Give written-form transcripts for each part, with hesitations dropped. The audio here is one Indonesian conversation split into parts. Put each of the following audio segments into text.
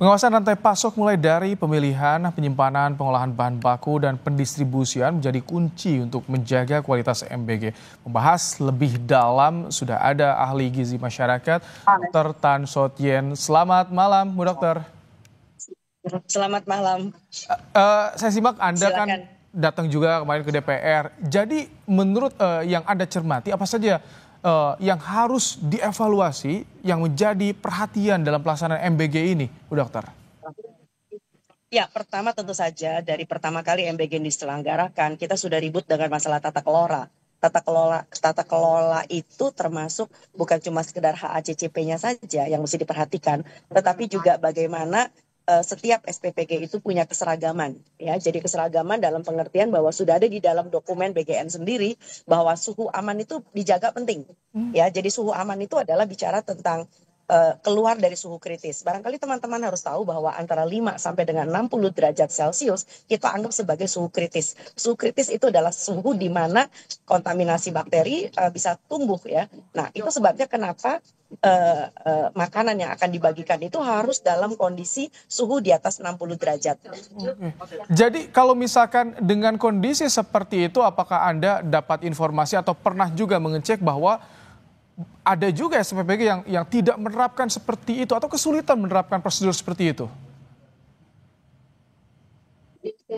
Pengawasan rantai pasok mulai dari pemilihan, penyimpanan, pengolahan bahan baku, dan pendistribusian menjadi kunci untuk menjaga kualitas MBG. Membahas lebih dalam sudah ada ahli gizi masyarakat, Dr. Tan Sotien. Selamat malam, Bu Dokter. Selamat malam. Saya simak Anda kan Silakan. datang juga kemarin ke DPR. Jadi menurut yang Anda cermati, apa saja yang harus dievaluasi yang menjadi perhatian dalam pelaksanaan MBG ini, Bu Dokter? Ya, pertama tentu saja dari pertama kali MBG diselenggarakan, kita sudah ribut dengan masalah tata kelola. Tata kelola itu termasuk bukan cuma sekedar HACCP-nya saja yang mesti diperhatikan, tetapi juga bagaimana setiap SPPG itu punya keseragaman, ya. Jadi keseragaman dalam pengertian bahwa sudah ada di dalam dokumen BGN sendiri bahwa suhu aman itu dijaga penting, ya. Jadi suhu aman itu adalah bicara tentang keluar dari suhu kritis. Barangkali teman-teman harus tahu bahwa antara 5 sampai dengan 60 derajat Celcius kita anggap sebagai suhu kritis. Suhu kritis itu adalah suhu di mana kontaminasi bakteri bisa tumbuh, ya. Nah, itu sebabnya kenapa makanan yang akan dibagikan itu harus dalam kondisi suhu di atas 60 derajat. Jadi kalau misalkan dengan kondisi seperti itu, apakah Anda dapat informasi atau pernah juga mengecek bahwa ada juga SPPG yang tidak menerapkan seperti itu atau kesulitan menerapkan prosedur seperti itu?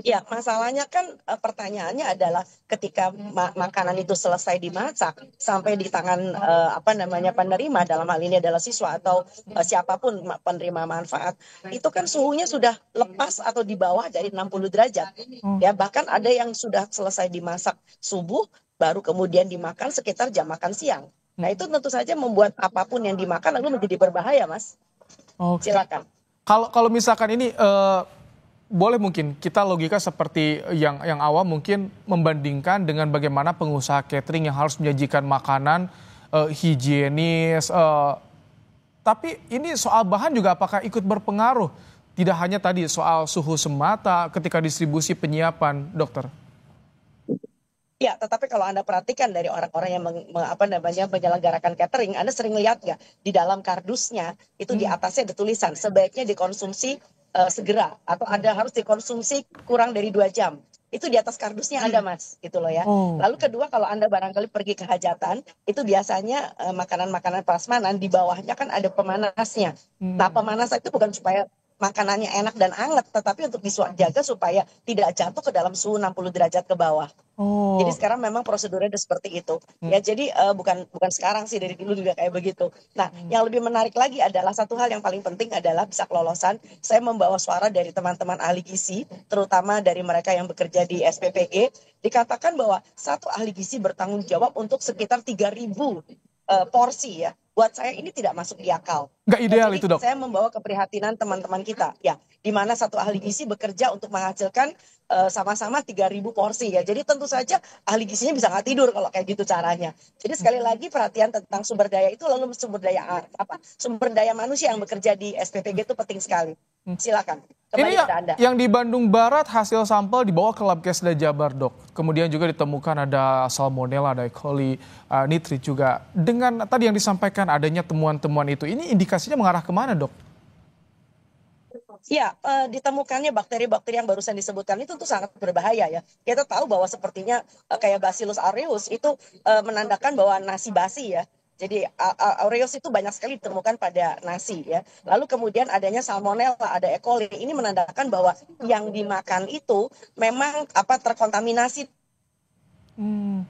Ya, masalahnya kan pertanyaannya adalah ketika makanan itu selesai dimasak sampai di tangan penerima, dalam hal ini adalah siswa atau siapapun penerima manfaat, itu kan suhunya sudah lepas atau di bawah dari 60 derajat. Ya, bahkan ada yang sudah selesai dimasak subuh baru kemudian dimakan sekitar jam makan siang. Nah, itu tentu saja membuat apapun yang dimakan lalu menjadi berbahaya, Mas. Oke. Silakan. Kalau misalkan ini boleh mungkin kita logika seperti yang awam mungkin membandingkan dengan bagaimana pengusaha catering yang harus menyajikan makanan higienis. Tapi ini soal bahan juga apakah ikut berpengaruh? Tidak hanya tadi soal suhu semata ketika distribusi penyiapan, Dokter. Ya, tetapi kalau Anda perhatikan dari orang-orang yang menyelenggarakan catering, Anda sering lihat nggak di dalam kardusnya itu di atasnya ada tulisan sebaiknya dikonsumsi segera atau Anda harus dikonsumsi kurang dari 2 jam. Itu di atas kardusnya ada, Mas, gitu loh ya. Oh. Lalu kedua, kalau Anda barangkali pergi ke hajatan, itu biasanya makanan-makanan prasmanan di bawahnya kan ada pemanasnya. Nah, pemanas itu bukan supaya makanannya enak dan anget, tetapi untuk dijaga supaya tidak jatuh ke dalam suhu 60 derajat ke bawah. Jadi Oh. sekarang memang prosedurnya udah seperti itu. Ya, jadi bukan sekarang sih, dari dulu juga kayak begitu. Nah, yang lebih menarik lagi adalah satu hal yang paling penting adalah bisa kelolosan. Saya membawa suara dari teman-teman ahli gizi, terutama dari mereka yang bekerja di SPPG, dikatakan bahwa satu ahli gizi bertanggung jawab untuk sekitar 3.000 porsi, ya. Buat saya ini tidak masuk di akal. Nggak ideal Jadi itu, Dok. saya membawa keprihatinan teman-teman kita, ya, di mana satu ahli gizi bekerja untuk menghasilkan sama-sama 3.000 porsi, ya. Jadi tentu saja ahli gizinya bisa nggak tidur kalau kayak gitu caranya. Jadi sekali lagi perhatian tentang sumber daya itu, lalu sumber daya manusia yang bekerja di SPPG itu penting sekali. Silakan. Kembali Ini pada Anda. yang di Bandung Barat hasil sampel dibawa ke Labkesda Jabar, Dok. Kemudian juga ditemukan ada salmonella, ada E. coli, nitrit juga. Dengan tadi yang disampaikan adanya temuan-temuan itu, ini indikasinya mengarah kemana, Dok? Ya, ditemukannya bakteri-bakteri yang barusan disebutkan itu tuh sangat berbahaya, ya. Kita tahu bahwa sepertinya kayak Bacillus aureus itu menandakan bahwa nasi basi, ya. Jadi aureus itu banyak sekali ditemukan pada nasi, ya. Lalu kemudian adanya salmonella, ada E. coli. Ini menandakan bahwa yang dimakan itu memang terkontaminasi dengan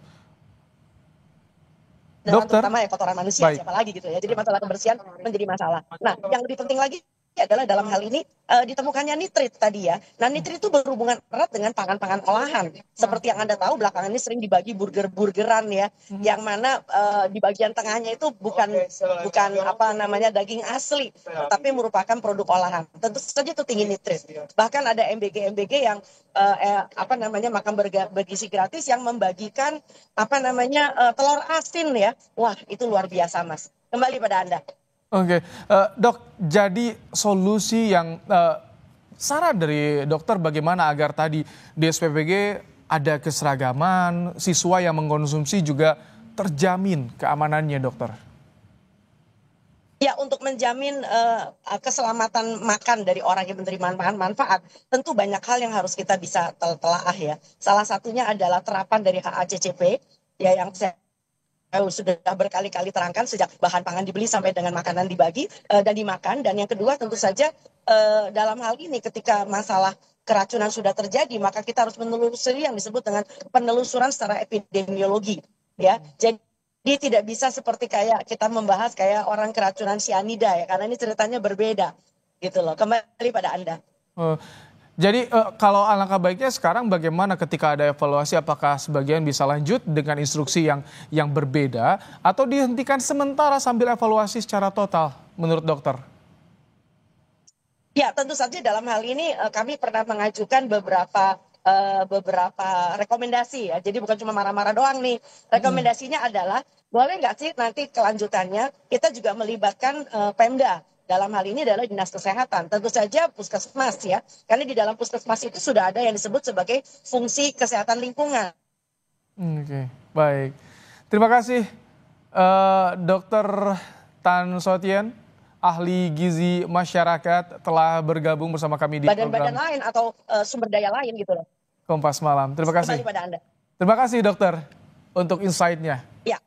Dokter, terutama ya kotoran manusia, baik. siapa lagi gitu ya. Jadi masalah kebersihan menjadi masalah. Nah, yang lebih penting lagi adalah dalam hal ini ditemukannya nitrit tadi, ya. Nah, nitrit itu berhubungan erat dengan pangan-pangan olahan. Seperti yang Anda tahu belakangan ini sering dibagi burgeran, ya, yang mana di bagian tengahnya itu bukan daging asli, tapi merupakan produk olahan. Tentu saja itu tinggi nitrit. Bahkan ada MBG yang makan bergizi gratis yang membagikan telur asin, ya. Wah, itu luar biasa, Mas. Kembali pada Anda. Oke, Dok, jadi solusi yang saran dari dokter bagaimana agar tadi di SPPG ada keseragaman, siswa yang mengkonsumsi juga terjamin keamanannya, Dokter? Ya, untuk menjamin keselamatan makan dari orang yang menerima manfaat, tentu banyak hal yang harus kita bisa telaah ya. Salah satunya adalah terapan dari HACCP, ya yang saya sudah berkali-kali terangkan sejak bahan pangan dibeli sampai dengan makanan dibagi dan dimakan. Dan yang kedua tentu saja dalam hal ini ketika masalah keracunan sudah terjadi, maka kita harus menelusuri yang disebut dengan penelusuran secara epidemiologi. Ya, jadi tidak bisa seperti kayak kita membahas kayak orang keracunan sianida ya, karena ini ceritanya berbeda gitu loh. Kembali pada Anda. Eh, Jadi kalau alangkah baiknya sekarang bagaimana ketika ada evaluasi, apakah sebagian bisa lanjut dengan instruksi yang berbeda atau dihentikan sementara sambil evaluasi secara total menurut dokter? Ya, tentu saja dalam hal ini kami pernah mengajukan beberapa rekomendasi ya. Jadi bukan cuma marah-marah doang nih. Rekomendasinya adalah boleh nggak sih nanti kelanjutannya kita juga melibatkan Pemda. Dalam hal ini adalah Dinas Kesehatan. Tentu saja Puskesmas ya. Karena di dalam Puskesmas itu sudah ada yang disebut sebagai fungsi kesehatan lingkungan. Oke, baik. Terima kasih Dokter Tan Sotien, ahli gizi masyarakat telah bergabung bersama kami di Badan-badan program lain atau sumber daya lain gitu loh. Kompas Malam. Terima kasih. Kembali pada Anda. Terima kasih dokter untuk insight-nya. Ya.